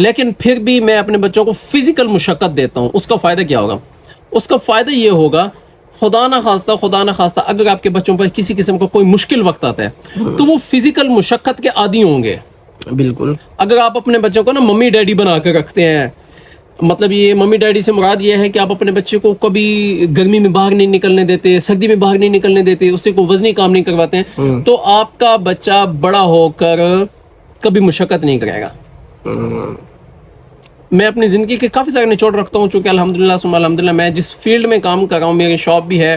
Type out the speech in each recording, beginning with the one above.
لیکن پھر بھی میں اپنے بچوں کو فزیکل مشقت دیتا ہوں. اس کا فائدہ کیا ہوگا؟ اس کا فائدہ یہ ہوگا خدا نہ خواستہ اگر آپ کے بچوں پر کسی قسم کا کوئی مشکل وقت آتا ہے تو وہ فزیکل مشقت کے عادی ہوں گے. بالکل. اگر آپ اپنے بچوں کو نا ممی ڈیڈی بنا کے رکھتے ہیں, مطلب یہ ممی ڈیڈی سے مراد یہ ہے کہ آپ اپنے بچے کو کبھی گرمی میں باہر نہیں نکلنے دیتے, سردی میں باہر نہیں نکلنے دیتے, اس سے کوئی وزنی کام نہیں کرواتے ہیں, تو آپ کا بچہ بڑا ہو کر کبھی مشقت نہیں کرے گا. میں اپنی زندگی کے کافی سارے نچوڑ رکھتا ہوں, چونکہ الحمدللہ ثم الحمدللہ میں جس فیلڈ میں کام کر رہا ہوں, میری شاپ بھی ہے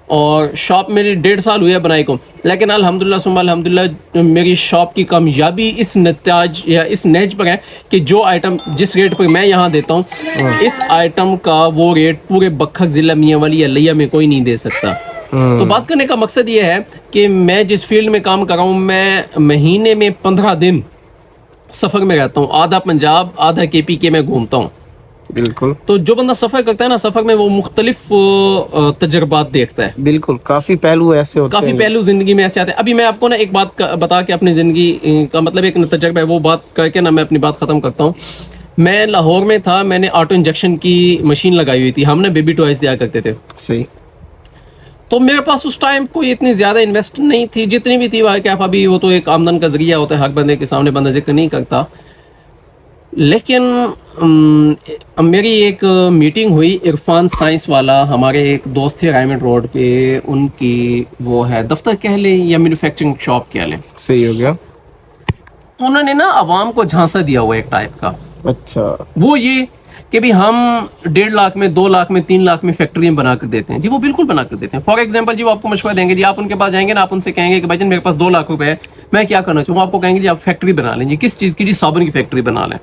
اور شاپ میری 1.5 سال ہوئی ہے بنائی کو, لیکن الحمدللہ ثم الحمدللہ میری شاپ کی کامیابی اس نتاج یا اس نہج پر ہے کہ جو آئٹم جس ریٹ پر میں یہاں دیتا ہوں, اس آئٹم کا وہ ریٹ پورے بکھر ضلع میاں والی یا لیا میں کوئی نہیں دے سکتا. تو بات کرنے کا مقصد یہ ہے کہ میں جس فیلڈ میں کام کر رہا ہوں, میں مہینے میں 15 دن سفر میں رہتا ہوں, آدھا پنجاب آدھا کے پی کے میں گھومتا ہوں. بالکل. تو جو بندہ سفر کرتا ہے نا, سفر میں وہ مختلف تجربات دیکھتا ہے. بالکل, کافی پہلو ایسے ہوتے ہیں, کافی پہلو زندگی میں ایسے آتے ہیں. ابھی میں آپ کو نا ایک بات بتا کے اپنی زندگی کا مطلب ایک تجربہ ہے وہ بات کر کے نا میں اپنی بات ختم کرتا ہوں. میں لاہور میں تھا, میں نے آٹو انجیکشن کی مشین لگائی ہوئی تھی, ہم نے بیبی ٹوائز دیا کرتے تھے. صحیح. تو میرے پاس اس ٹائم کوئی اتنی زیادہ انویسٹ نہیں تھی, جتنی بھی تھی کیا ابھی وہ تو ایک آمدن کا ذریعہ ہوتا ہے, ہر بندے کے سامنے بندہ ذکر نہیں کرتا. لیکن میری ایک میٹنگ ہوئی, عرفان سائنس والا ہمارے ایک دوست تھے رائمنڈ روڈ پہ, ان کی وہ ہے دفتر کہہ لیں یا مینوفیکچرنگ شاپ کہہ لیں. صحیح ہو گیا. انہوں نے نا عوام کو جھانسا دیا ہوا ایک ٹائپ کا. اچھا. وہ یہ کہ بھی ہم 1.5 لاکھ میں 2 لاکھ میں 3 لاکھ میں فیکٹریاں بنا کر دیتے ہیں. جی وہ بالکل بنا کر دیتے ہیں. فار ایگزامپل جی وہ آپ کو مشورہ دیں گے, جی آپ ان کے پاس جائیں گے نا, آپ ان سے کہیں گے کہ بھائی جان میرے پاس 2 لاکھ روپے ہے, میں کیا کرنا چاہوں, وہ آپ کو کہیں گے جی آپ فیکٹری بنا لیں. جی کس چیز کی؟ جی صابن کی فیکٹری بنا لیں,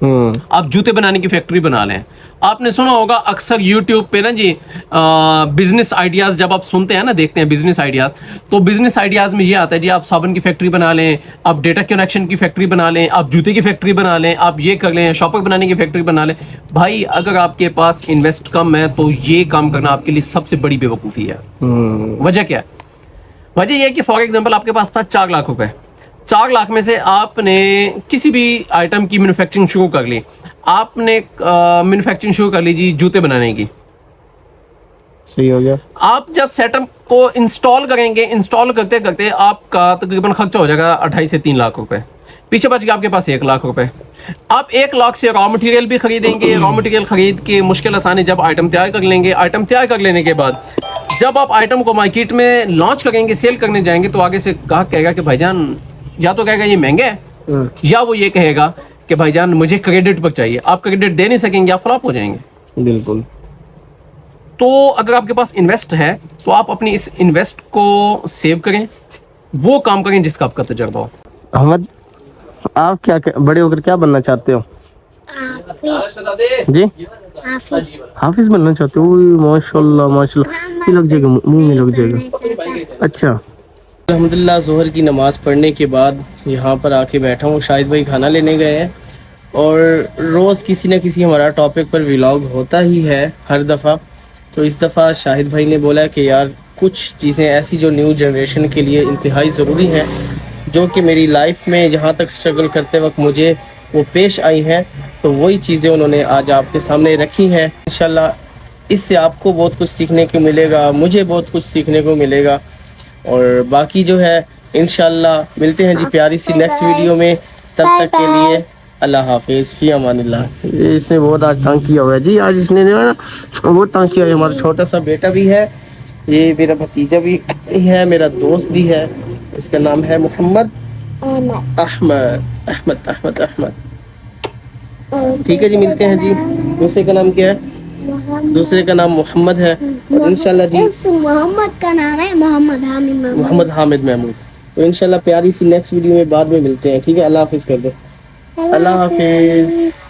آپ جوتے بنانے کی فیکٹری بنا لیں. آپ نے سنا ہوگا اکثر یوٹیوب پہ نا جی بزنس آئیڈیاز جب آپ سنتے ہیں نا, دیکھتے ہیں بزنس آئیڈیاز, تو بزنس آئیڈیاز میں یہ آتا ہے جی آپ صابن کی فیکٹری بنا لیں, آپ ڈیٹا کنیکشن کی فیکٹری بنا لیں, آپ جوتے کی فیکٹری بنا لیں, آپ یہ کر لیں, شاپر بنانے کی فیکٹری بنا لیں. بھائی اگر آپ کے پاس انویسٹ کم ہے تو یہ کام کرنا آپ کے لیے سب سے بڑی بے وقوفی ہے. وجہ کیا ہے؟ وجہ یہ ہے کہ فار ایگزامپل آپ کے پاس تھا 4 لاکھ روپے, 4 لاکھ میں سے آپ نے کسی بھی آئٹم کی مینوفیکچرنگ شروع کر لی. آپ نے مینوفیکچرنگ شروع کر لی جی جوتے بنانے کی. صحیح ہو گیا. آپ جب سیٹ اپ کو انسٹال کریں گے, انسٹال کرتے کرتے آپ کا تقریباً خرچہ ہو جائے گا 2.5 سے 3 لاکھ روپے. پیچھے بچ گیا آپ کے پاس 1 لاکھ روپے. آپ 1 لاکھ سے را مٹیریل بھی خریدیں گے, را مٹیریل خرید کے مشکل آسانی جب آئٹم تیار کر لیں گے, آئٹم تیار کر لینے کے بعد جب آپ آئٹم کو مارکیٹ میں لانچ کریں گے, سیل کرنے جائیں گے, تو آگے سے گاہک کہے گا کہ بھائی جان, یا تو کہے گا یہ مہنگا ہے, یا وہ یہ کہے گا کہ بھائی جان مجھے کریڈٹ پر چاہیے. آپ کریڈٹ دے نہیں سکیں گے, آپ فلاپ ہو جائیں گے. بالکل. تو اگر آپ کے پاس انویسٹ ہے تو آپ اپنی اس انویسٹ کو سیو کریں, وہ کام کریں جس کا آپ کا تجربہ ہو. احمد, آپ کیا بڑے ہو کر کیا بننا چاہتے ہو؟ جی حافظ بننا چاہتے ہو؟ ماشاء اللہ ماشاء اللہ, یہ لگ جائے گا منہ میں لگ جائے گا. اچھا. الحمدللہ ظہر کی نماز پڑھنے کے بعد یہاں پر آ کے بیٹھا ہوں. شاہد بھائی کھانا لینے گئے ہیں, اور روز کسی نہ کسی ہمارا ٹاپک پر ولاگ ہوتا ہی ہے ہر دفعہ. تو اس دفعہ شاہد بھائی نے بولا کہ یار کچھ چیزیں ایسی جو نیو جنریشن کے لیے انتہائی ضروری ہیں, جو کہ میری لائف میں جہاں تک سٹرگل کرتے وقت مجھے وہ پیش آئی ہیں, تو وہی چیزیں انہوں نے آج آپ کے سامنے رکھی ہیں. انشاءاللہ اس سے آپ کو بہت کچھ سیکھنے کو ملے گا, مجھے بہت کچھ سیکھنے کو ملے گا. اور باقی جو ہے انشاءاللہ ملتے ہیں جی پیاری سی نیکسٹ ویڈیو میں. تب تک کے لیے اللہ حافظ, فی امان اللہ. اس نے بہت آج تنگ کیا ہوا ہے جی, آج اس نے بہت تنگ کیا ہے. ہمارا چھوٹا سا بیٹا بھی ہے, یہ میرا بھتیجا بھی ہے, میرا دوست بھی ہے, اس کا نام ہے محمد احمد. ٹھیک ہے جی, ملتے ہیں جی. دوسرے کا نام کیا ہے؟ دوسرے کا نام محمد ہے, اور انشاءاللہ جی محمد کا نام ہے محمد حامد محمود. تو انشاءاللہ پیاری سی نیکسٹ ویڈیو میں بعد میں ملتے ہیں. ٹھیک ہے, اللہ حافظ کر دو. اللہ حافظ.